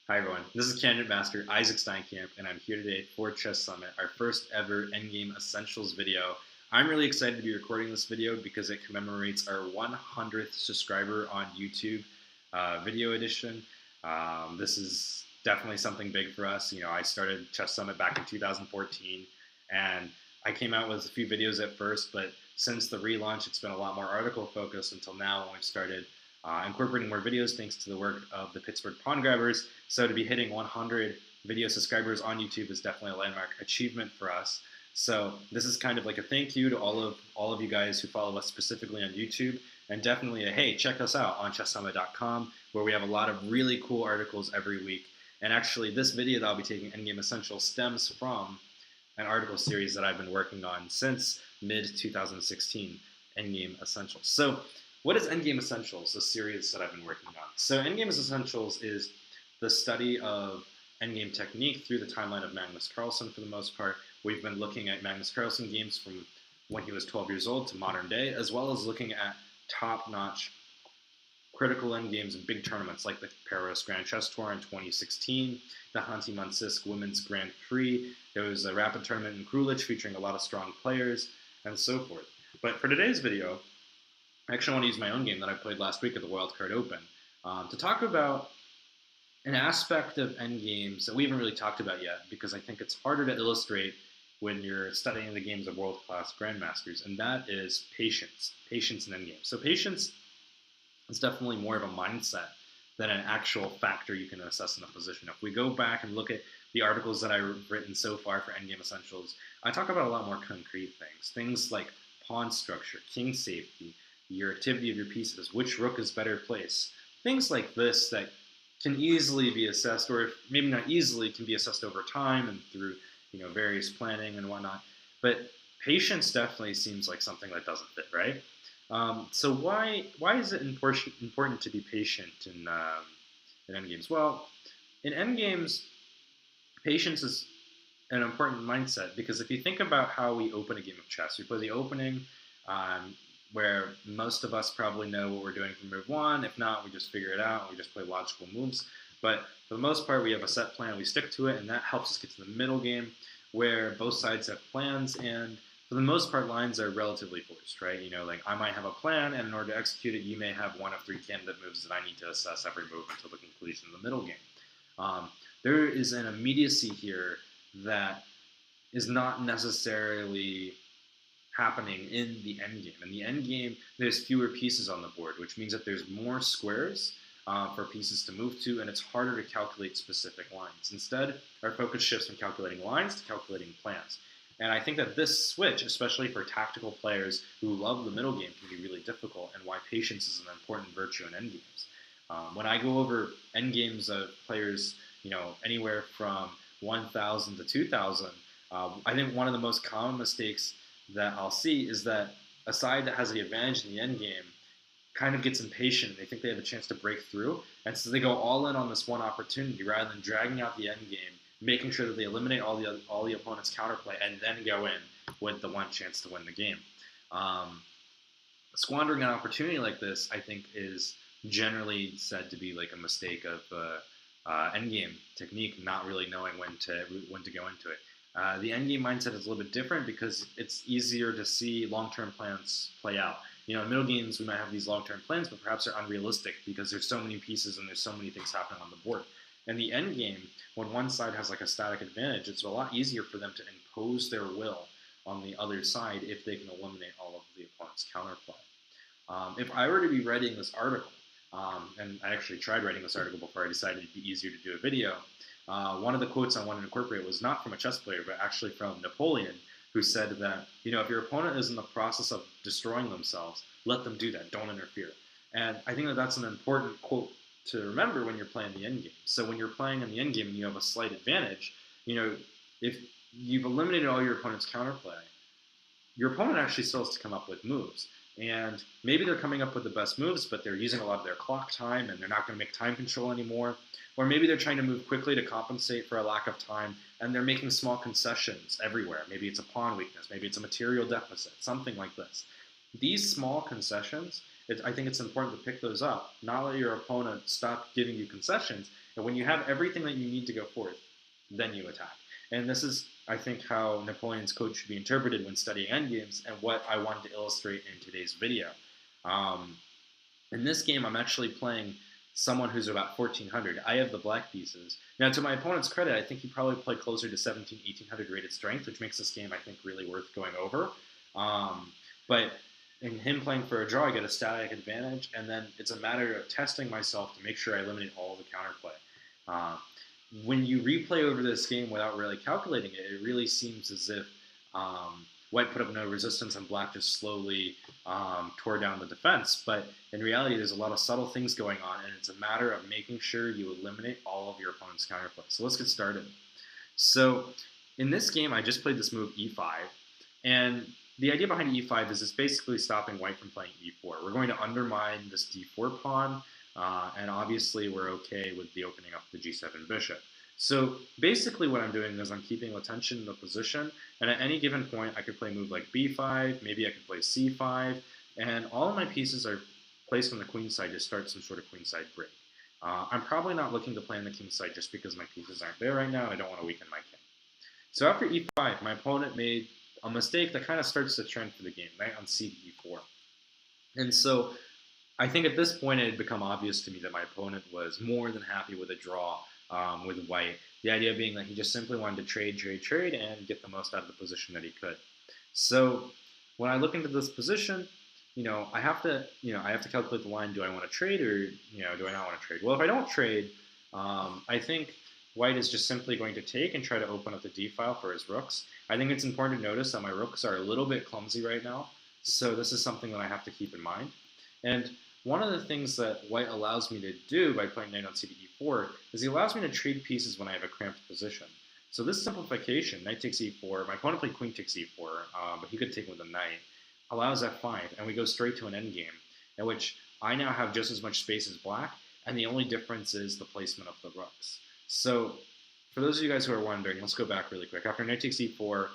Hi everyone, this is Candidate Master Isaac Steincamp, and I'm here today for Chess Summit, our first ever Endgame Essentials video. I'm really excited to be recording this video because it commemorates our 100th subscriber on YouTube video edition. This is definitely something big for us. I started Chess Summit back in 2014, and I came out with a few videos at first, but since the relaunch, it's been a lot more article focused until now when we've started incorporating more videos thanks to the work of the Pittsburgh Pawn Grabbers. So to be hitting 100 video subscribers on YouTube is definitely a landmark achievement for us. So this is kind of like a thank you to all of you guys who follow us specifically on YouTube, and definitely a hey, check us out on chesssummit.com, where we have a lot of really cool articles every week. And actually, this video that I'll be taking, Endgame Essentials, stems from an article series that I've been working on since mid-2016, Endgame Essentials. So what is Endgame Essentials, a series that I've been working on? So Endgame Essentials is the study of endgame technique through the timeline of Magnus Carlsen for the most part. We've been looking at Magnus Carlsen games from when he was 12 years old to modern day, as well as looking at top-notch critical endgames in big tournaments like the Paris Grand Chess Tour in 2016, the Hanty-Mansisk Women's Grand Prix. There was a rapid tournament in Krulich featuring a lot of strong players, and so forth. But for today's video, I actually want to use my own game that I played last week at the Wildcard Open to talk about an aspect of endgames that we haven't really talked about yet, because I think it's harder to illustrate when you're studying the games of world-class grandmasters, and that is patience. Patience in endgames. So patience is definitely more of a mindset than an actual factor you can assess in a position. If we go back and look at the articles that I've written so far for Endgame Essentials, I talk about a lot more concrete things. Things like pawn structure, king safety, your activity of your pieces, which rook is better placed. Things like this that can easily be assessed, or if maybe not easily, can be assessed over time and through various planning and whatnot. But patience definitely seems like something that doesn't fit, right? So why is it important to be patient in endgames? Well, in endgames, patience is an important mindset, because if you think about how we open a game of chess, we play the opening, where most of us probably know what we're doing for move one. If not, we just figure it out and we just play logical moves. But for the most part, we have a set plan, we stick to it, and that helps us get to the middle game, where both sides have plans, and for the most part, lines are relatively forced, right? Like I might have a plan, and in order to execute it, you may have one of three candidate moves that I need to assess every move until the conclusion of the middle game. There is an immediacy here that is not necessarily happening in the endgame. In the endgame, there's fewer pieces on the board, which means that there's more squares for pieces to move to, and it's harder to calculate specific lines. Instead, our focus shifts from calculating lines to calculating plans. And I think that this switch, especially for tactical players who love the middle game, can be really difficult, and why patience is an important virtue in endgames. When I go over endgames of players, anywhere from 1,000 to 2,000, I think one of the most common mistakes that I'll see is that a side that has the advantage in the endgame kind of gets impatient. They think they have a chance to break through, and so they go all in on this one opportunity rather than dragging out the endgame, making sure that they eliminate all the opponent's counterplay, and then go in with the one chance to win the game. Squandering an opportunity like this, I think, is generally said to be like a mistake of endgame technique, not really knowing when to go into it. The endgame mindset is a little bit different because it's easier to see long-term plans play out. In middle games, we might have these long-term plans, but perhaps they're unrealistic because there's so many pieces and there's so many things happening on the board. In the endgame, when one side has like a static advantage, it's a lot easier for them to impose their will on the other side if they can eliminate all of the opponent's counterplay. If I were to be writing this article, and I actually tried writing this article before I decided it'd be easier to do a video, one of the quotes I wanted to incorporate was not from a chess player, but actually from Napoleon, who said that, if your opponent is in the process of destroying themselves, let them do that. Don't interfere. And I think that that's an important quote to remember when you're playing the endgame. So when you're playing in the endgame and you have a slight advantage, if you've eliminated all your opponent's counterplay, your opponent actually still has to come up with moves. And maybe they're coming up with the best moves, but they're using a lot of their clock time and they're not going to make time control anymore. Or maybe they're trying to move quickly to compensate for a lack of time, and they're making small concessions everywhere. Maybe it's a pawn weakness, maybe it's a material deficit, something like this. These small concessions I think it's important to pick those up, not let your opponent stop giving you concessions, and when you have everything that you need to go forth, then you attack. And this is, I think, how Napoleon's Code should be interpreted when studying endgames, and what I wanted to illustrate in today's video. Um, in this game, I'm actually playing someone who's about 1400. I have the black pieces. Now, to my opponent's credit, I think he probably played closer to 17, 1800 rated strength, which makes this game, I think, really worth going over. But in him playing for a draw, I get a static advantage, and then it's a matter of testing myself to make sure I eliminate all the counterplay. When you replay over this game without really calculating it, it really seems as if White put up no resistance and Black just slowly tore down the defense. But in reality, there's a lot of subtle things going on, and it's a matter of making sure you eliminate all of your opponent's counterplay. So let's get started. So in this game, I just played this move e5, and the idea behind e5 is it's basically stopping White from playing e4. We're going to undermine this d4 pawn, and obviously we're okay with the opening up the g7 bishop. So basically what I'm doing is I'm keeping attention in the position, and at any given point I could play a move like b5, maybe I could play c5, and all of my pieces are placed on the queen side to start some sort of queenside break. I'm probably not looking to play on the king side just because my pieces aren't there right now and I don't want to weaken my king. So after e5, my opponent made a mistake that kind of starts the trend for the game, knight on c to e4. And so I think at this point it had become obvious to me that my opponent was more than happy with a draw with White. The idea being that he just simply wanted to trade, and get the most out of the position that he could. So when I look into this position, I have to calculate the line. Do I want to trade, or do I not want to trade? Well, if I don't trade, I think White is just simply going to take and try to open up the d file for his rooks. I think it's important to notice that my rooks are a little bit clumsy right now, so this is something that I have to keep in mind. And one of the things that White allows me to do by playing knight on c to e4 is he allows me to trade pieces when I have a cramped position. So this simplification, knight takes e4, my opponent played queen takes e4, but he could take with a knight, allows f5, and we go straight to an endgame, in which I now have just as much space as Black, and the only difference is the placement of the rooks. So for those of you guys who are wondering, let's go back really quick. After knight takes e4,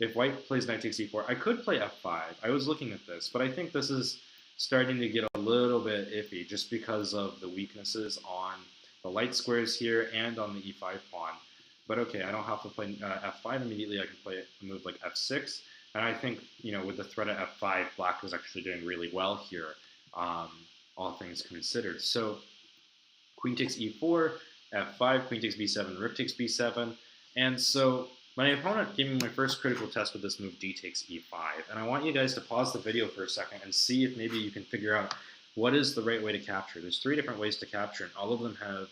if White plays knight takes e4, I could play f5. I was looking at this, but I think this is starting to get a little bit iffy just because of the weaknesses on the light squares here and on the e5 pawn. But okay, I don't have to play f5 immediately. I can play a move like f6. And I think, with the threat at f5, Black was actually doing really well here, all things considered. So queen takes e4, f5, queen takes b7, rook takes b7. And so my opponent gave me my first critical test with this move d takes e5, and I want you guys to pause the video for a second and see if maybe you can figure out what is the right way to capture. There's 3 different ways to capture, and all of them have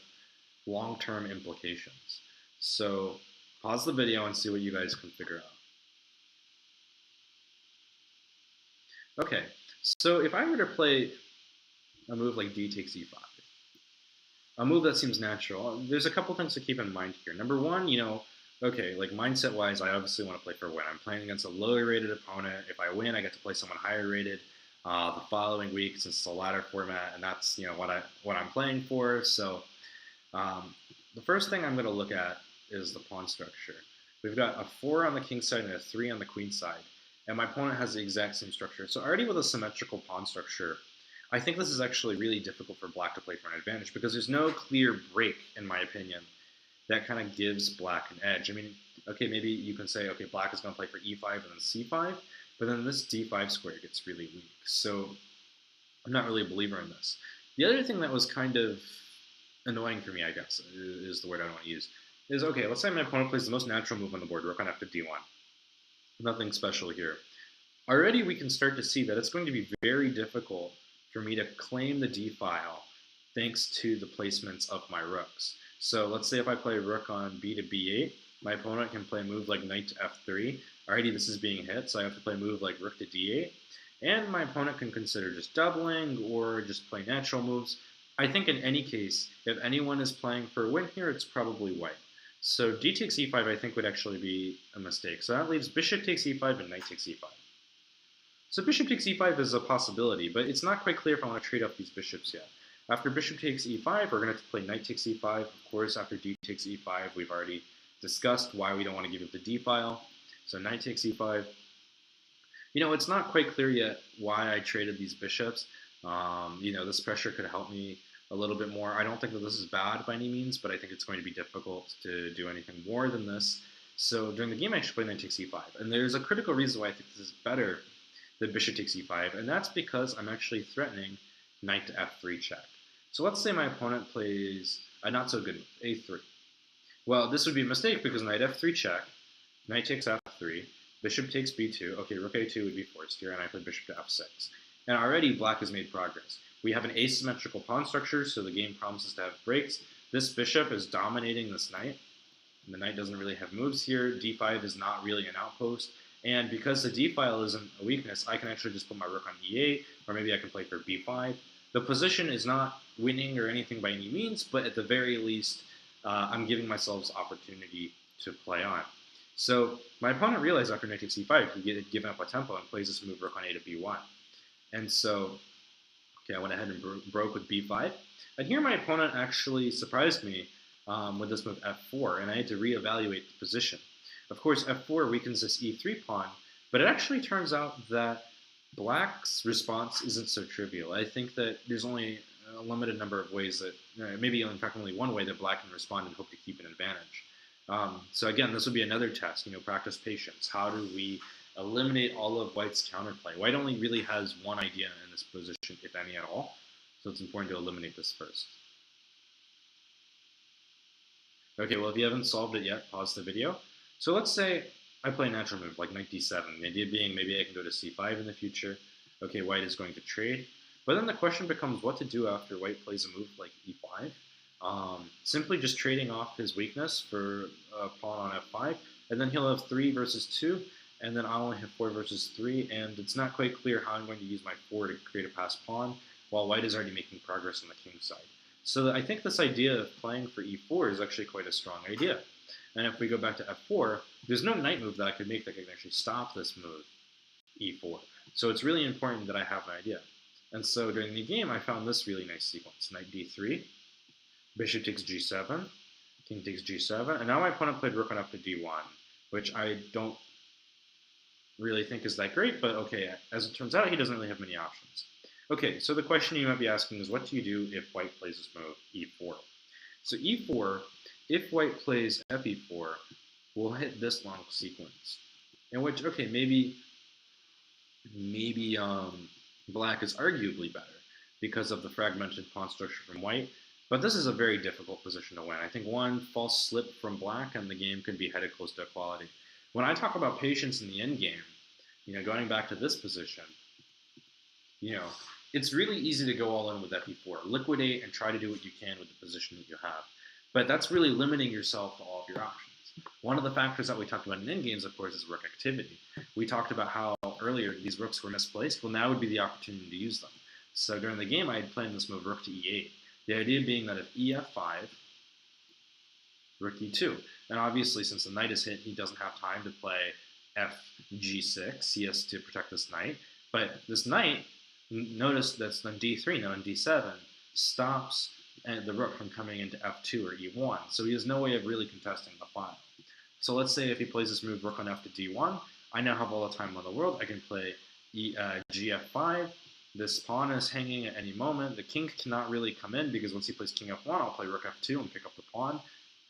long-term implications. So pause the video and see what you guys can figure out. Okay, so if I were to play a move like d takes e5, a move that seems natural, there's a couple things to keep in mind here. Number one, okay, like mindset-wise, I obviously want to play for a win. I'm playing against a lower rated opponent. If I win, I get to play someone higher rated the following week, since it's a ladder format, and that's what I'm playing for. So the first thing I'm going to look at is the pawn structure. We've got a 4 on the king side and a 3 on the queen side, and my opponent has the exact same structure. So already with a symmetrical pawn structure, I think this is actually really difficult for Black to play for an advantage because there's no clear break, in my opinion, that kind of gives Black an edge. I mean, okay, maybe you can say, okay, Black is going to play for e5 and then c5, but then this d5 square gets really weak. So I'm not really a believer in this. The other thing that was kind of annoying for me, I guess, is the word I don't want to use, is, okay, let's say my opponent plays the most natural move on the board, rook on f to d1. Nothing special here. Already we can start to see that it's going to be very difficult for me to claim the d file thanks to the placements of my rooks. So let's say if I play rook on b to b8, my opponent can play a move like knight to f3. Already this is being hit, so I have to play a move like rook to d8. And my opponent can consider just doubling or just play natural moves. I think in any case, if anyone is playing for a win here, it's probably White. So d takes e5 I think would actually be a mistake. So that leaves bishop takes e5 and knight takes e5. So bishop takes e5 is a possibility, but it's not quite clear if I want to trade off these bishops yet. After bishop takes e5, we're going to play knight takes e5. Of course, after d takes e5, we've already discussed why we don't want to give up the d file. So knight takes e5. It's not quite clear yet why I traded these bishops. This pressure could help me a little bit more. I don't think that this is bad by any means, but I think it's going to be difficult to do anything more than this. So during the game, I actually play knight takes e5, and there's a critical reason why I think this is better than bishop takes e5, and that's because I'm actually threatening knight to f3 check. So let's say my opponent plays a not so good move, a3. Well, this would be a mistake because knight f3 check, knight takes f3, bishop takes b2. Okay, rook a2 would be forced here, and I play bishop to f6. And already black has made progress. We have an asymmetrical pawn structure, so the game promises to have breaks. This bishop is dominating this knight. And the knight doesn't really have moves here. d5 is not really an outpost. And because the d file isn't a weakness, I can actually just put my rook on e8, or maybe I can play for b5. The position is not winning or anything by any means, but at the very least, I'm giving myself opportunity to play on. So my opponent realized after knight takes e5, he had given up a tempo and plays this move rook on a to b1. And so, okay, I went ahead and broke with b5. And here my opponent actually surprised me with this move f4, and I had to reevaluate the position. Of course, f4 weakens this e3 pawn, but it actually turns out that black's response isn't so trivial. I think that there's only a limited number of ways that, maybe in fact only one way that black can respond and hope to keep an advantage. So again, this would be another test, practice patience. How do we eliminate all of white's counterplay? White only really has one idea in this position, if any at all, so it's important to eliminate this first. Okay, well, if you haven't solved it yet, pause the video. So let's say I play a natural move, like knight d7. The idea being maybe I can go to c5 in the future. Okay, white is going to trade. But then the question becomes what to do after white plays a move like e5. Simply just trading off his weakness for a pawn on f5, and then he'll have 3 versus 2, and then I'll only have 4 versus 3, and it's not quite clear how I'm going to use my 4 to create a passed pawn, while white is already making progress on the king side. So I think this idea of playing for e4 is actually quite a strong idea. And if we go back to f4, there's no knight move that I could make that can actually stop this move, e4. So it's really important that I have an idea. And so during the game, I found this really nice sequence. Knight d3, bishop takes g7, king takes g7, and now my opponent played rook on up to d1, which I don't really think is that great, but okay, as it turns out, he doesn't really have many options. Okay, so the question you might be asking is, what do you do if white plays this move, e4? So e4, if white plays fe4, we'll hit this long sequence, in which, okay, maybe black is arguably better because of the fragmented pawn structure from white, but this is a very difficult position to win. I think one false slip from black and the game could be headed close to equality. When I talk about patience in the endgame, going back to this position, it's really easy to go all in with fe4, liquidate and try to do what you can with the position that you have. But that's really limiting yourself to all of your options. One of the factors that we talked about in endgames, of course, is rook activity. We talked about how earlier these rooks were misplaced. Well, now would be the opportunity to use them. So during the game, I had planned this move rook to e8. The idea being that if ef5, rook e2. And obviously, since the knight is hit, he doesn't have time to play fg6. He has to protect this knight. But this knight, notice that's on d3, now on d7, stops the rook from coming into f2 or e1. So he has no way of really contesting the file. So let's say if he plays this move rook on f to d1, I now have all the time in the world. I can play gf5. This pawn is hanging at any moment. The king cannot really come in because once he plays king f1, I'll play rook f2 and pick up the pawn.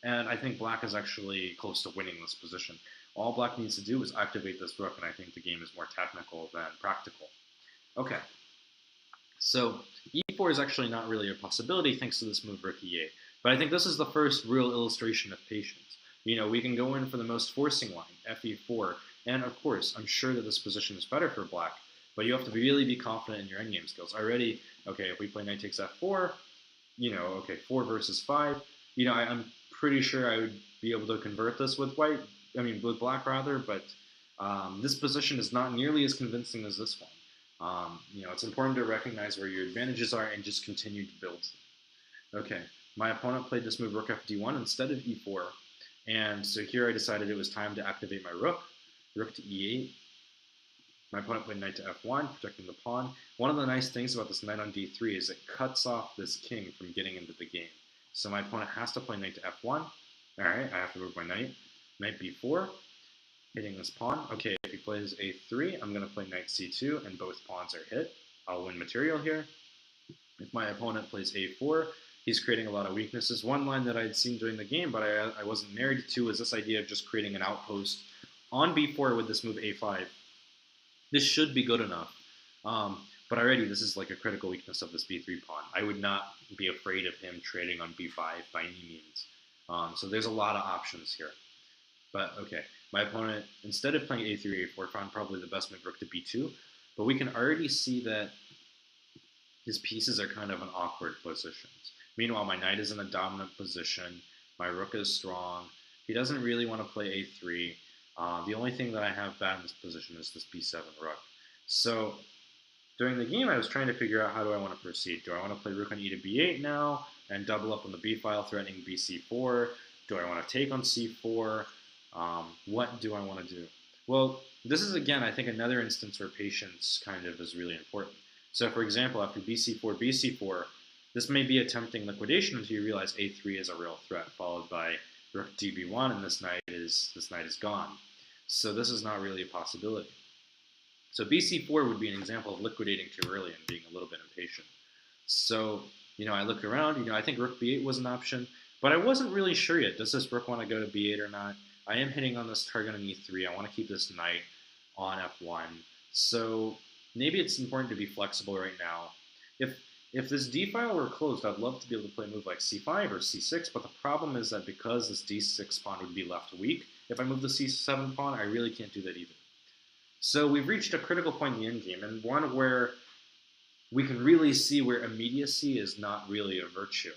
And I think black is actually close to winning this position. All black needs to do is activate this rook, and I think the game is more technical than practical. Okay, so e4 is actually not really a possibility thanks to this move rook e8. But I think this is the first real illustration of patience. We can go in for the most forcing line, fe4, and of course, I'm sure that this position is better for black, but you have to really be confident in your endgame skills. Already, okay, if we play knight takes f4, okay, 4 versus 5, I'm pretty sure I would be able to convert this with with black rather, but this position is not nearly as convincing as this one. It's important to recognize where your advantages are and just continue to build them. Okay, my opponent played this move rook fd1 instead of e4, and so here I decided it was time to activate my rook to e8. My opponent played knight to f1, protecting the pawn. One of the nice things about this knight on d3 is it cuts off this king from getting into the game. So my opponent has to play knight to f1. Alright, I have to move my knight. Knight b4, hitting this pawn. Okay, if he plays a3, I'm going to play knight c2, and both pawns are hit. I'll win material here. If my opponent plays a4, he's creating a lot of weaknesses. One line that I'd seen during the game, but I wasn't married to, is this idea of just creating an outpost on b4 with this move a5. This should be good enough. But already, this is like a critical weakness of this b3 pawn. I would not be afraid of him trading on b5 by any means. So there's a lot of options here. But okay, my opponent, instead of playing a3, a4, found probably the best move, rook to b2. But we can already see that his pieces are kind of in awkward positions. Meanwhile, my knight is in a dominant position. My rook is strong. He doesn't really want to play a3. The only thing that I have bad in this position is this b7 rook. So during the game, I was trying to figure out how do I want to proceed. Do I want to play rook on e to b8 now and double up on the b file, threatening bc4? Do I want to take on c4? What do I want to do? Well, this is, again, I think another instance where patience kind of is really important. So, for example, after bc4, this may be a tempting liquidation until you realize a3 is a real threat, followed by rook db1, and this knight is gone. So this is not really a possibility. So bc4 would be an example of liquidating too early and being a little bit impatient. So, I look around, I think rook b8 was an option, but I wasn't really sure yet. Does this rook want to go to b8 or not? I am hitting on this target on e3. I want to keep this knight on f1. So maybe it's important to be flexible right now. If this d file were closed, I'd love to be able to play a move like c5 or c6, but the problem is that because this d6 pawn would be left weak, if I move the c7 pawn, I really can't do that either. So we've reached a critical point in the endgame, and one where we can really see where immediacy is not really a virtue.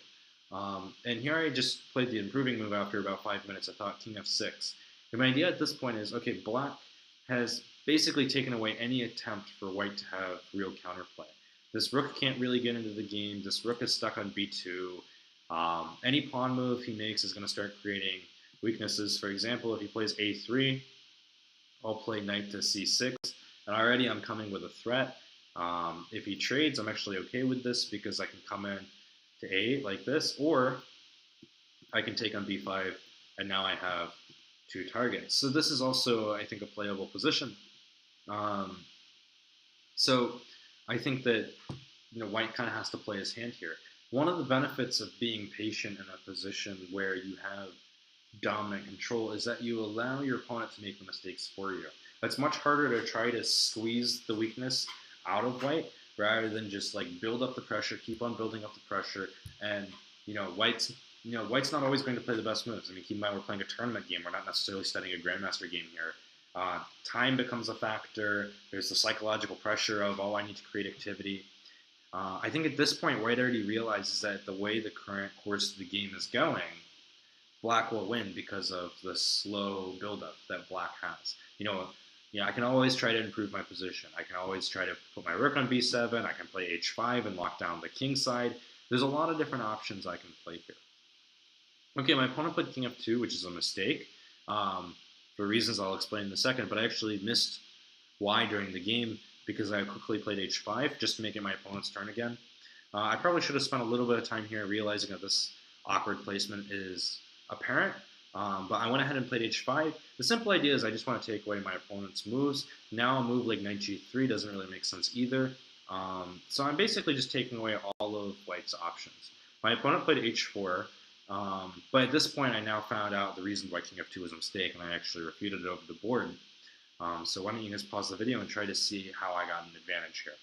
And here I just played the improving move after about 5 minutes. I thought king f6. And my idea at this point is, okay, black has basically taken away any attempt for white to have real counterplay. This rook can't really get into the game. This rook is stuck on b2. Any pawn move he makes is going to start creating weaknesses. For example, if he plays a3, I'll play knight to c6, and already I'm coming with a threat. If he trades, I'm actually okay with this because I can come in to a8 like this, or I can take on b5, and now I have two targets. So this is also, I think, a playable position. So I think that white kind of has to play his hand here. One of the benefits of being patient in a position where you have dominant control is that you allow your opponent to make the mistakes for you. It's much harder to try to squeeze the weakness out of white rather than just like build up the pressure, keep on building up the pressure, and white's not always going to play the best moves. I mean, keep in mind we're playing a tournament game. We're not necessarily studying a grandmaster game here. Time becomes a factor. There's the psychological pressure of, oh, I need to create activity. I think at this point, white already realizes that the way the current course of the game is going, black will win because of the slow buildup that black has. I can always try to improve my position. I can always try to put my rook on b7. I can play h5 and lock down the king side. There's a lot of different options I can play here. Okay, my opponent played king f2, which is a mistake, for reasons I'll explain in a second, but I actually missed why during the game because I quickly played h5 just to make it my opponent's turn again. I probably should have spent a little bit of time here realizing that this awkward placement is apparent, but I went ahead and played h5. The simple idea is I just want to take away my opponent's moves. Now a move like knight g3 doesn't really make sense either. So I'm basically just taking away all of white's options. My opponent played h4, but at this point I now found out the reason why king f2 was a mistake, and I actually refuted it over the board. So why don't you guys pause the video and try to see how I got an advantage here.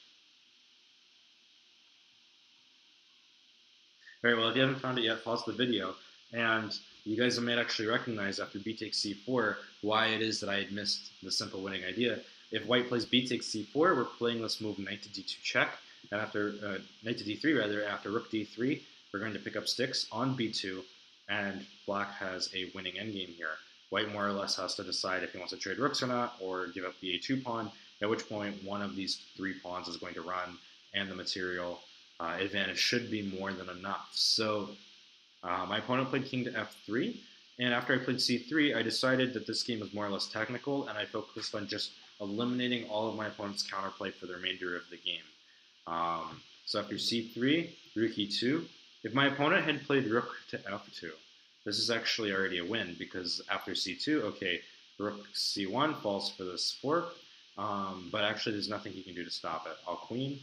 Alright, well, if you haven't found it yet, pause the video, and you guys might actually recognize after b takes c4 why it is that I had missed the simple winning idea. If white plays b takes c4, we're playing this move knight to d2 check, and after knight to d3 rather, after rook d3, we're going to pick up sticks on b2, and black has a winning endgame here. White more or less has to decide if he wants to trade rooks or not, or give up the a2 pawn, at which point one of these three pawns is going to run, and the material advantage should be more than enough. So my opponent played king to f3, and after I played c3, I decided that this game was more or less technical, and I focused on just eliminating all of my opponent's counterplay for the remainder of the game. So after c3, rook e2. If my opponent had played rook to f2, this is actually already a win, because after c2, okay, rook c1 falls for this fork, but actually there's nothing he can do to stop it. I'll queen,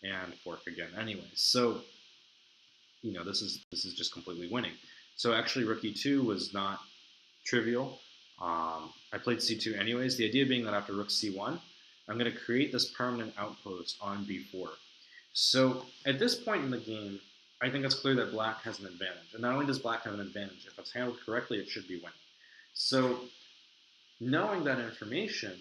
and fork again anyways. So, this is just completely winning. So actually, rook e2 was not trivial. I played c2 anyways. The idea being that after rook c1, I'm going to create this permanent outpost on b4. So at this point in the game, I think it's clear that black has an advantage. And not only does black have an advantage, if it's handled correctly, it should be winning. So knowing that information,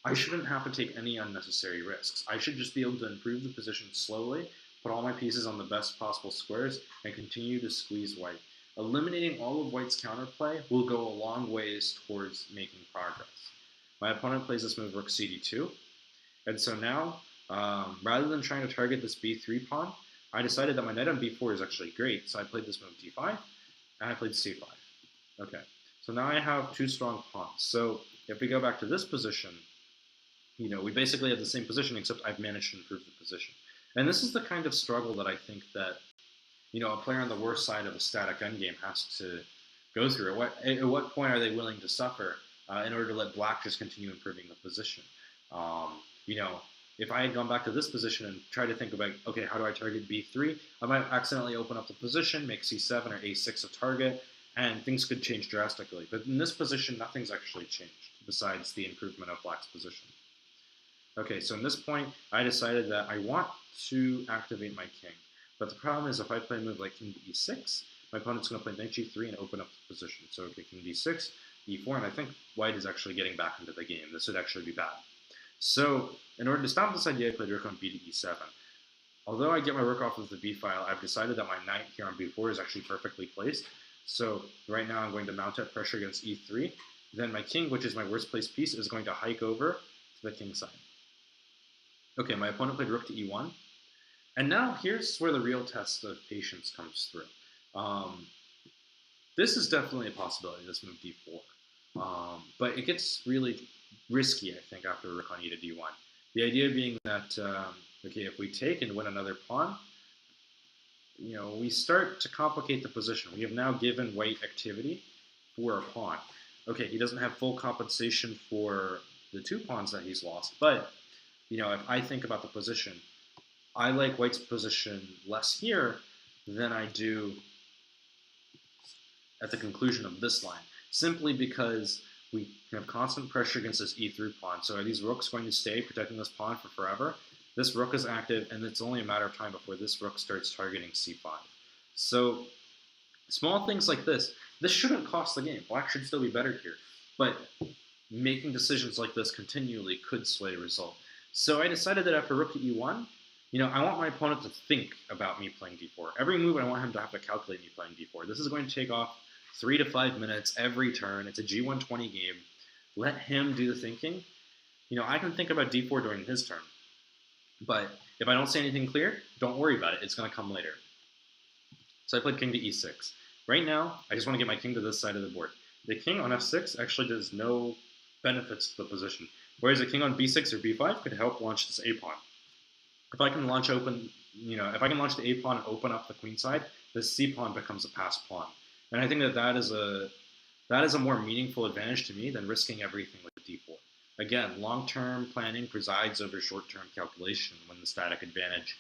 I shouldn't have to take any unnecessary risks. I should just be able to improve the position slowly, put all my pieces on the best possible squares, and continue to squeeze white. Eliminating all of white's counterplay will go a long ways towards making progress. My opponent plays this move rook cd2, and so now, rather than trying to target this b3 pawn, I decided that my knight on b4 is actually great, so I played this move d5, and I played c5. Okay, so now I have two strong pawns. So if we go back to this position, we basically have the same position, except I've managed to improve the position. And this is the kind of struggle that I think that, a player on the worst side of a static endgame has to go through. At what point are they willing to suffer in order to let black just continue improving the position? If I had gone back to this position and tried to think about, okay, how do I target b3? I might accidentally open up the position, make c7 or a6 a target, and things could change drastically. But in this position, nothing's actually changed besides the improvement of black's position. Okay, so in this point, I decided that I want to activate my king. But the problem is if I play a move like king to e6, my opponent's going to play knight g3 and open up the position. So okay, king d6, e4, and I think white is actually getting back into the game. This would actually be bad. So in order to stop this idea, I played rook on b to e7. Although I get my rook off of the b file, I've decided that my knight here on b4 is actually perfectly placed. So right now I'm going to mount up pressure against e3. Then my king, which is my worst placed piece, is going to hike over to the king side. Okay, my opponent played rook to e1. And now here's where the real test of patience comes through. This is definitely a possibility, this move d4. But it gets really risky, I think, after rook on e to d1. The idea being that, okay, if we take and win another pawn, we start to complicate the position. We have now given white activity for a pawn. Okay, he doesn't have full compensation for the two pawns that he's lost, but, if I think about the position, I like white's position less here than I do at the conclusion of this line, simply because we have constant pressure against this e3 pawn. So are these rooks going to stay protecting this pawn for forever? This rook is active, and it's only a matter of time before this rook starts targeting c5. So small things like this shouldn't cost the game. Black should still be better here. But making decisions like this continually could sway the result. So I decided that after rook to e1, I want my opponent to think about me playing d4. Every move, I want him to have to calculate me playing d4. This is going to take off 3 to 5 minutes every turn. It's a G120 game. Let him do the thinking. I can think about d4 during his turn. But if I don't say anything clear, don't worry about it. It's going to come later. So I played king to e6. Right now, I just want to get my king to this side of the board. The king on f6 actually does no benefits to the position, whereas a king on b6 or b5 could help launch this a pawn. If I can launch if I can launch the a pawn and open up the queen side, this c pawn becomes a passed pawn. And I think that is a more meaningful advantage to me than risking everything with d4. Again, long-term planning presides over short-term calculation when the static advantage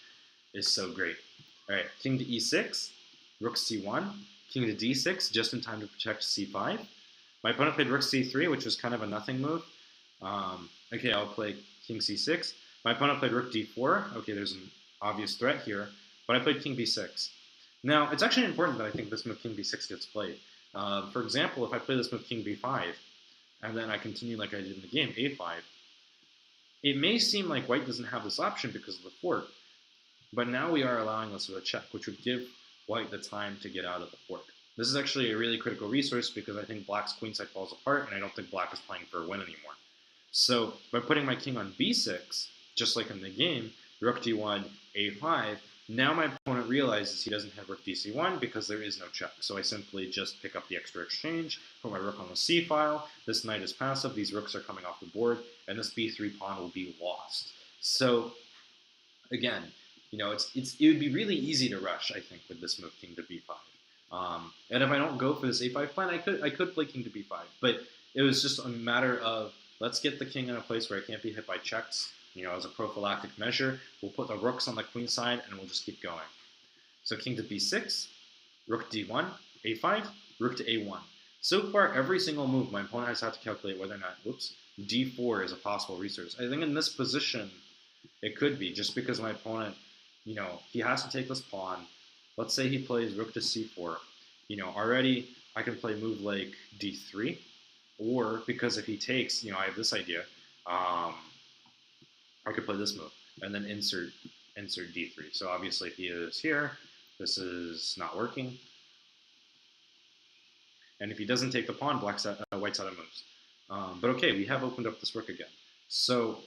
is so great. All right, king to e6, rook c1, king to d6, just in time to protect c5. My opponent played rook c3, which was kind of a nothing move. Okay, I'll play king c6. My opponent played rook d4. Okay, there's an obvious threat here, but I played king b6. Now, it's actually important that I think this move king b6 gets played. For example, if I play this move king b5, and then I continue like I did in the game, a5, it may seem like white doesn't have this option because of the fork, but now we are allowing us with a check, which would give white the time to get out of the fork. This is actually a really critical resource because I think black's queenside falls apart, and I don't think black is playing for a win anymore. So by putting my king on b6, just like in the game, rook d1, a5, now my opponent realizes he doesn't have rook dc1 because there is no check. So I simply just pick up the extra exchange, put my rook on the c file, this knight is passive, these rooks are coming off the board, and this b3 pawn will be lost. So again, it would be really easy to rush, I think, with this move king to b5. And if I don't go for this a5 plan, I could play king to b5, but it was just a matter of let's get the king in a place where I can't be hit by checks. as a prophylactic measure, we'll put the rooks on the queen side and we'll just keep going. So king to b6, rook d1, a5, rook to a1. So far, every single move, my opponent has had to calculate whether or not, d4 is a possible resource. I think in this position, it could be, just because my opponent, he has to take this pawn. Let's say he plays rook to c4. Already I can play a move like d3, or because if he takes, I have this idea, I could play this move and then insert d3. So obviously if he is here, this is not working. And if he doesn't take the pawn, white side moves. But okay, we have opened up this rook again. So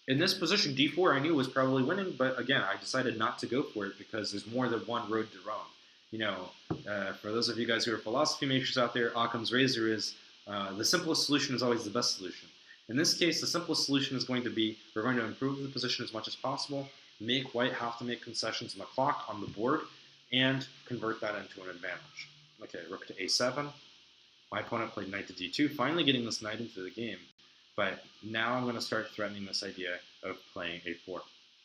in this position, d4 I knew was probably winning, but again, I decided not to go for it because there's more than one road to Rome. For those of you guys who are philosophy majors out there, Occam's razor is the simplest solution is always the best solution. In this case, the simplest solution is going to be we're going to improve the position as much as possible, make white have to make concessions on the clock, on the board, and convert that into an advantage. Okay, rook to a7. My opponent played knight to d2, finally getting this knight into the game. But now I'm going to start threatening this idea of playing a4.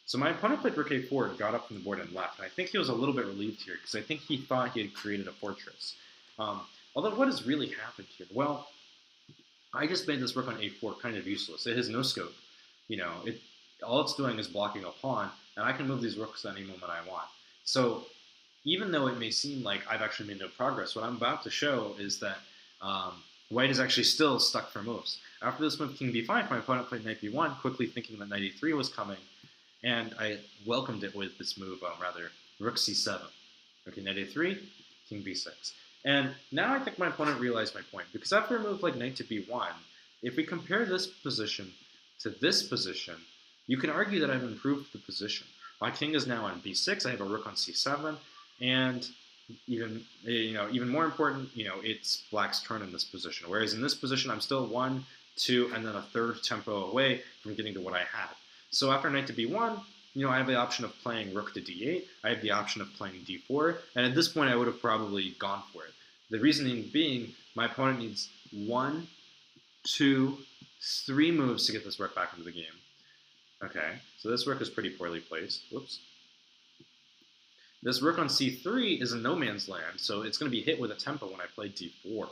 So my opponent played rook a4, got up from the board and left. And I think he was a little bit relieved here because I think he thought he had created a fortress. Although what has really happened here? Well, I just made this rook on a4 kind of useless. It has no scope. All it's doing is blocking a pawn, and I can move these rooks at any moment I want. So even though it may seem like I've actually made no progress, what I'm about to show is that white is actually still stuck for moves. After this move, king b5, my opponent played knight b1, quickly thinking that knight e3 was coming, and I welcomed it with this move, rook c7. Okay, knight a3, king b6. And now I think my opponent realized my point, because after a move like knight to b1, if we compare this position to this position, you can argue that I've improved the position. My king is now on b6, I have a rook on c7, and even more important, it's black's turn in this position. Whereas in this position, I'm still 1, 2, and then a third tempo away from getting to what I had. So after knight to b1, I have the option of playing rook to d8. I have the option of playing d4. And at this point, I would have probably gone for it. The reasoning being, my opponent needs 1, 2, 3 moves to get this rook back into the game. Okay, so this rook is pretty poorly placed. Whoops. This rook on c3 is in no man's land, so it's going to be hit with a tempo when I play d4.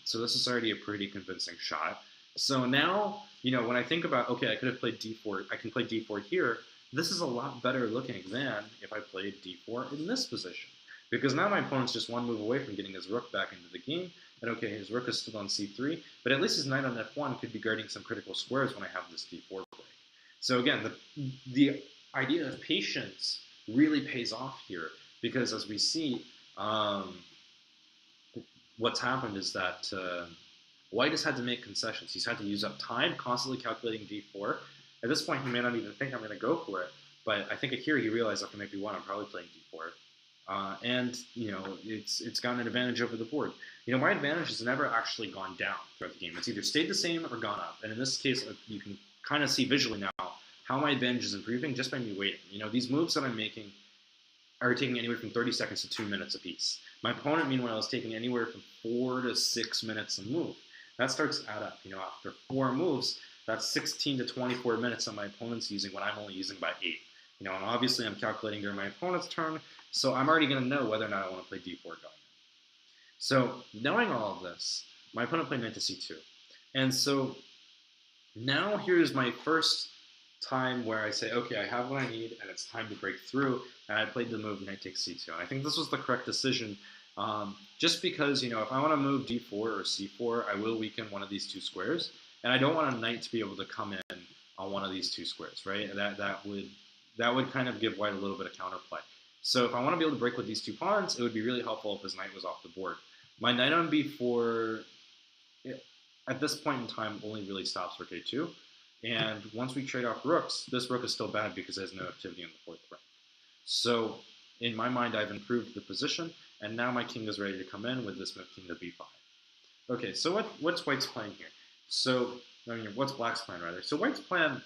So this is already a pretty convincing shot. So now, when I think about, okay, I could have played d4, I can play d4 here, this is a lot better looking than if I played d4 in this position. Because now my opponent's just one move away from getting his rook back into the game, and okay, his rook is still on c3, but at least his knight on f1 could be guarding some critical squares when I have this d4 break. So again, the idea of patience really pays off here, because as we see, what's happened is that white has had to make concessions. He's had to use up time, constantly calculating d4. At this point, he may not even think I'm going to go for it, but I think here he realized after knight b1, I'm probably playing d4. It's gotten an advantage over the board. My advantage has never actually gone down throughout the game. It's either stayed the same or gone up. And in this case, you can kind of see visually now how my advantage is improving just by me waiting. These moves that I'm making are taking anywhere from 30 seconds to 2 minutes apiece. My opponent, meanwhile, is taking anywhere from 4 to 6 minutes a move. That starts to add up. After 4 moves, that's 16 to 24 minutes that my opponent's using when I'm only using by 8. And obviously I'm calculating during my opponent's turn, so I'm already going to know whether or not I want to play d4 going in. So knowing all of this, my opponent played knight to c2. And so now here's my first time where I say, okay, I have what I need, and it's time to break through, and I played the move knight takes c2. And I think this was the correct decision, just because, if I want to move d4 or c4, I will weaken one of these 2 squares, and I don't want a knight to be able to come in on one of these 2 squares, right? That would kind of give white a little bit of counterplay. So if I want to be able to break with these 2 pawns, it would be really helpful if his knight was off the board. My knight on b4, at this point in time, only really stops rook a2. And once we trade off rooks, this rook is still bad because it has no activity in the 4th rank. So in my mind, I've improved the position, and now my king is ready to come in with this move, king to b5. Okay, so what's white's plan here? So, what's black's plan, rather? So black's plan,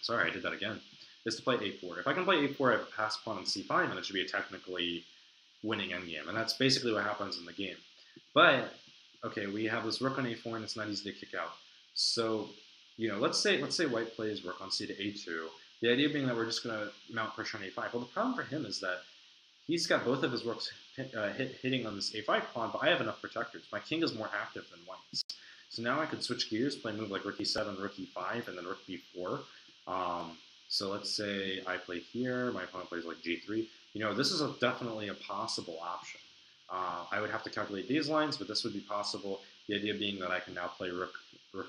sorry, I did that again, is to play a4. If I can play a4, I have a pass pawn on c5, and it should be a technically winning endgame. And that's basically what happens in the game. But, okay, we have this rook on a4, and it's not easy to kick out. So let's say white plays rook on c to a2. The idea being that we're just going to mount pressure on a5. Well, the problem for him is that he's got both of his rooks hitting on this a5 pawn, but I have enough protectors. My king is more active than white's. So now I could switch gears, play a move like rook e7, rook e5, and then rook b4. So let's say I play here, my opponent plays like g3. This is definitely a possible option. I would have to calculate these lines, but this would be possible. The idea being that I can now play rook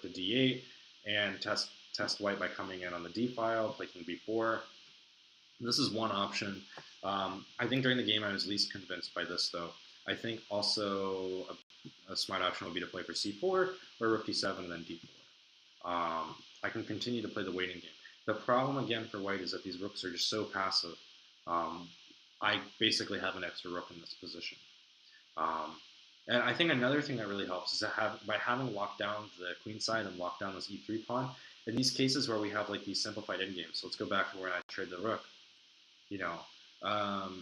to d8 and test white by coming in on the d file, play king b4. This is one option. I think during the game I was least convinced by this, though. I think also a smart option would be to play for c4 or rook d7 and then d4. I can continue to play the waiting game. The problem again for white is that these rooks are just so passive. I basically have an extra rook in this position. And I think another thing that really helps is that by having locked down the queen side and locked down this e3 pawn, in these cases where we have like these simplified endgames, so let's go back to when I trade the rook.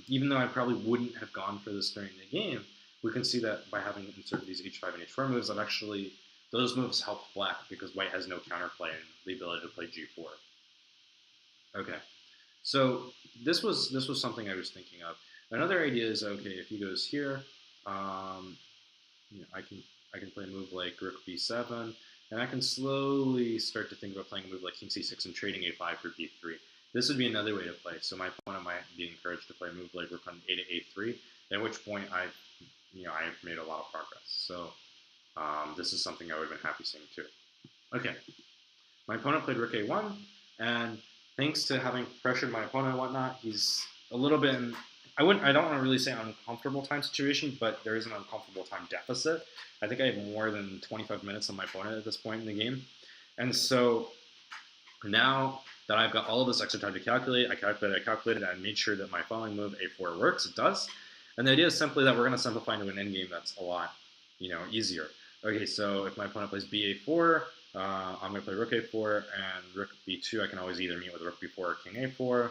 Even though I probably wouldn't have gone for this during the game, we can see that by having inserted these h5 and h4 moves, that actually those moves help black because white has no counterplay and the ability to play g4. Okay, so this was something I was thinking of. Another idea is, okay, if he goes here, I can play a move like rook b7, and I can slowly start to think about playing a move like king c6 and trading a5 for b3. This would be another way to play. So my opponent might be encouraged to play a move like rook on a to a3, at which point I've made a lot of progress. So this is something I would have been happy seeing too. Okay, my opponent played rook a1, and thanks to having pressured my opponent and whatnot, he's a little bit in, I don't want to really say uncomfortable time situation, but there is an uncomfortable time deficit. I think I have more than 25 minutes on my opponent at this point in the game. And so now that I've got all of this extra time to calculate, I calculated, I made sure that my following move, a4, works. It does. And the idea is simply that we're going to simplify into an endgame that's a lot, easier. Okay, so if my opponent plays ba4, I'm going to play rook a4, and rook b2, I can always either meet with rook b4 or king a4.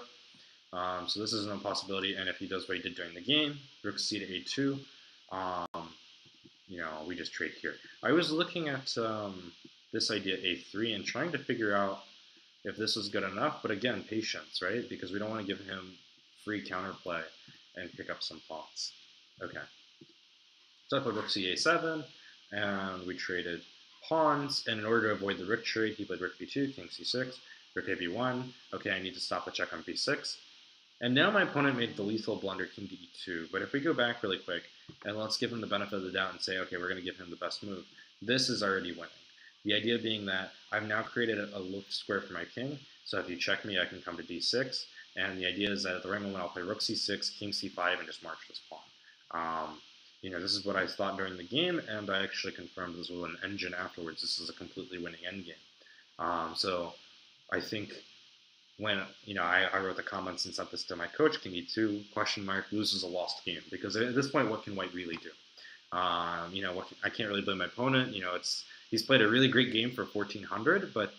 So this isn't a possibility, and if he does what he did during the game, rook c to a2, we just trade here. I was looking at this idea a3 and trying to figure out if this was good enough, but again, patience, right? Because we don't want to give him free counterplay and pick up some pawns. Okay. So I played rook ca7, and we traded pawns, and in order to avoid the rook trade, he played rook b2, king c6, rook ab1. Okay, I need to stop the check on b6. And now my opponent made the lethal blunder king to e2, but if we go back really quick, and let's give him the benefit of the doubt and say, okay, we're going to give him the best move, this is already winning. The idea being that I've now created a looped square for my king, so if you check me, I can come to d6, and the idea is that at the right moment I'll play rook c6, king c5, and just march this pawn. This is what I thought during the game, and I actually confirmed this with an engine afterwards. This is a completely winning endgame. So I think when I wrote the comments and sent this to my coach, king e2, ? Loses a lost game, because at this point, what can white really do? I can't really blame my opponent. He's played a really great game for 1400, but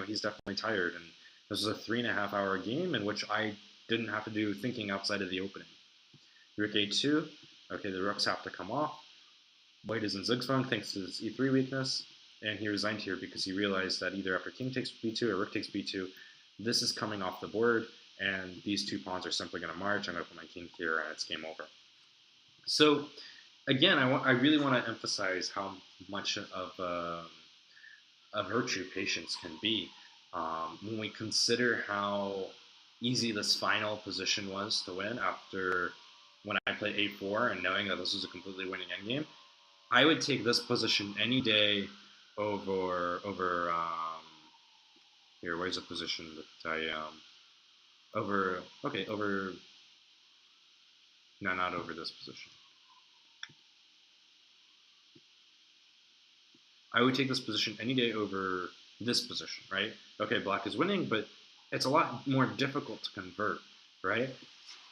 he's definitely tired. And this was a 3.5 hour game in which I didn't have to do thinking outside of the opening. Rook a2. Okay, the rooks have to come off. White is in zugzwang thanks to his e3 weakness, and he resigned here because he realized that either after king takes b2 or rook takes b2, this is coming off the board, and these two pawns are simply going to march. I'm going to put my king here, and it's game over. So, again, I really want to emphasize how much of a virtue patience can be when we consider how easy this final position was to win after when I played a4 and knowing that this was a completely winning endgame. I would take this position any day over here. Where's the position that I not over this position. I would take this position any day over this position, right? Okay, black is winning, but it's a lot more difficult to convert, right?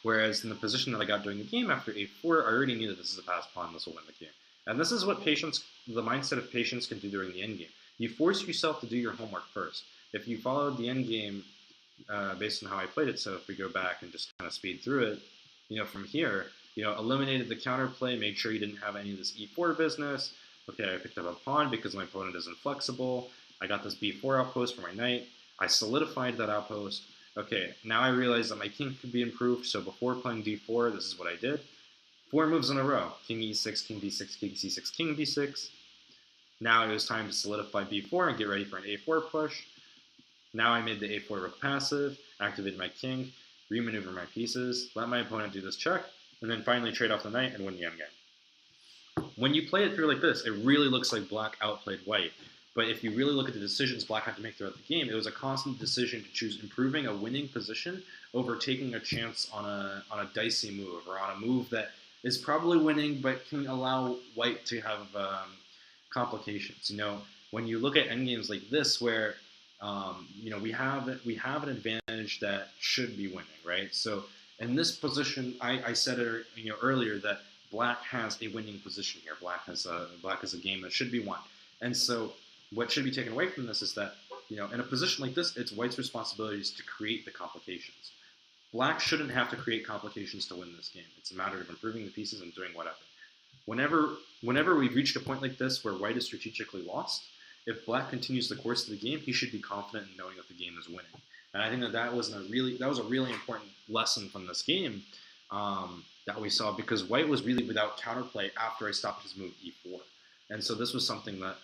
Whereas in the position that I got during the game after a4, I already knew that this is a passed pawn, this will win the game. And this is what the mindset of patience can do during the endgame. You force yourself to do your homework first. If you followed the endgame based on how I played it, so if we go back and just kind of speed through it, from here, eliminated the counterplay, made sure you didn't have any of this e4 business. Okay, I picked up a pawn because my opponent is inflexible. I got this b4 outpost for my knight. I solidified that outpost. Okay, now I realize that my king could be improved, so before playing d4, this is what I did. 4 moves in a row. King e6, king d6, king c6, king d6. Now it was time to solidify b4 and get ready for an a4 push. Now I made the a4 rook passive, activated my king, remaneuver my pieces, let my opponent do this check, and then finally trade off the knight and win the endgame. When you play it through like this, it really looks like black outplayed white. But if you really look at the decisions black had to make throughout the game, it was a constant decision to choose improving a winning position over taking a chance on a dicey move, or on a move that is probably winning but can allow white to have complications. When you look at endgames like this, where we have an advantage that should be winning, right? So in this position, I said it earlier that black has a winning position here. Black has a game that should be won, and so what should be taken away from this is that in a position like this, it's white's responsibilities to create the complications. Black shouldn't have to create complications to win this game. It's a matter of improving the pieces and doing whatever. Whenever we've reached a point like this where white is strategically lost, if black continues the course of the game, he should be confident in knowing that the game is winning. And I think that was a really important lesson from this game that we saw, because white was really without counterplay after I stopped his move e4. And so this was something that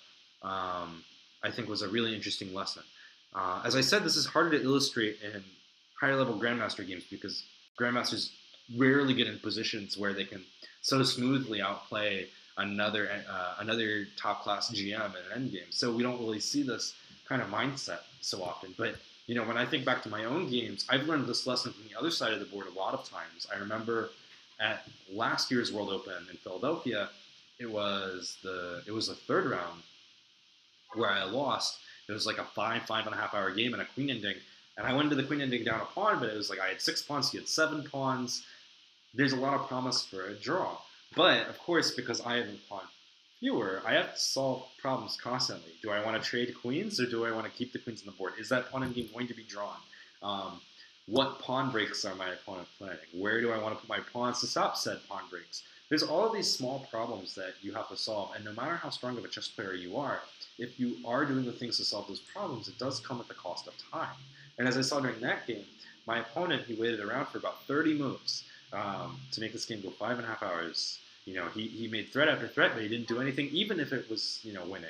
I think was a really interesting lesson. As I said, this is harder to illustrate in higher level Grandmaster games, because Grandmasters rarely get in positions where they can so smoothly outplay another top class GM in an endgame. So we don't really see this kind of mindset so often. But when I think back to my own games, I've learned this lesson from the other side of the board a lot of times. I remember at last year's World Open in Philadelphia, it was the third round where I lost. It was like a 5.5 hour game and a queen ending. And I went to the queen ending down a pawn, but it was like I had 6 pawns, he had 7 pawns. There's a lot of promise for a draw. But, of course, because I have a pawn fewer, I have to solve problems constantly. Do I want to trade queens, or do I want to keep the queens on the board? Is that pawn endgame going to be drawn? What pawn breaks are my opponent playing? Where do I want to put my pawns to stop said pawn breaks? There's all of these small problems that you have to solve, and no matter how strong of a chess player you are, if you are doing the things to solve those problems, it does come at the cost of time. And as I saw during that game, my opponent, he waited around for about 30 moves to make this game go 5.5 hours. He made threat after threat, but he didn't do anything, even if it was, winning.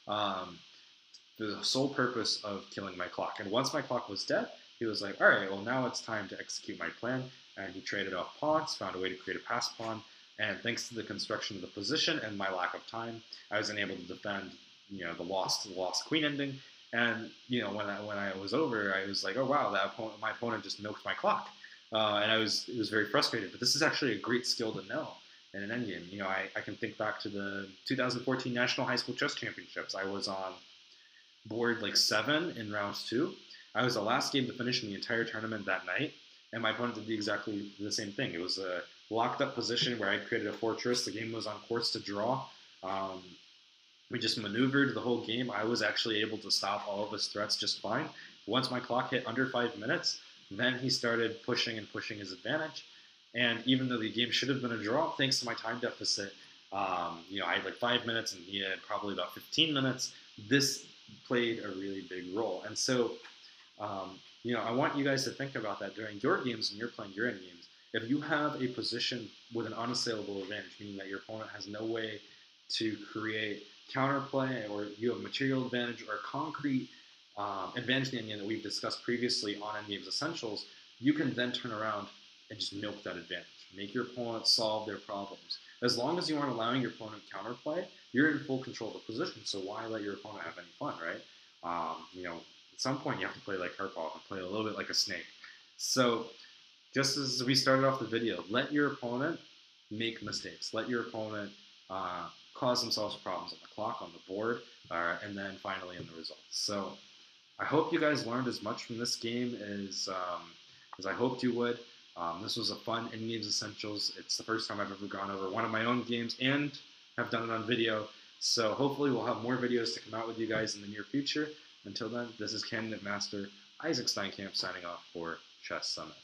For the sole purpose of killing my clock. And once my clock was dead, he was like, all right, well, now it's time to execute my plan. And he traded off pawns, found a way to create a pass pawn. And thanks to the construction of the position and my lack of time, I was unable to defend, the lost queen ending. And when I was over, I was like, oh wow, my opponent just milked my clock, and it was very frustrated. But this is actually a great skill to know in an endgame. I can think back to the 2014 National High School Chess Championships. I was on board like 7 in round 2. I was the last game to finish in the entire tournament that night, and my opponent did exactly the same thing. It was a locked up position where I created a fortress. The game was on course to draw. We just maneuvered the whole game. I was actually able to stop all of his threats just fine. Once my clock hit under 5 minutes, then he started pushing his advantage. And even though the game should have been a draw, thanks to my time deficit, I had like 5 minutes and he had probably about 15 minutes. This played a really big role. And so, I want you guys to think about that during your games when you're playing your end games. If you have a position with an unassailable advantage, meaning that your opponent has no way to create counterplay, or you have material advantage or concrete advantage in the endgame that we've discussed previously on Endgame Essentials, you can then turn around and just milk that advantage. Make your opponent solve their problems. As long as you aren't allowing your opponent counterplay, you're in full control of the position, so why let your opponent have any fun, right? At some point you have to play like Karpov and play a little bit like a snake. So just as we started off the video, let your opponent make mistakes. Let your opponent cause themselves problems on the clock, on the board, and then finally in the results. So I hope you guys learned as much from this game as I hoped you would. This was a fun Endgame Essentials. It's the first time I've ever gone over one of my own games and have done it on video. So hopefully we'll have more videos to come out with you guys in the near future. Until then, this is Candidate Master Isaac Steincamp signing off for Chess Summit.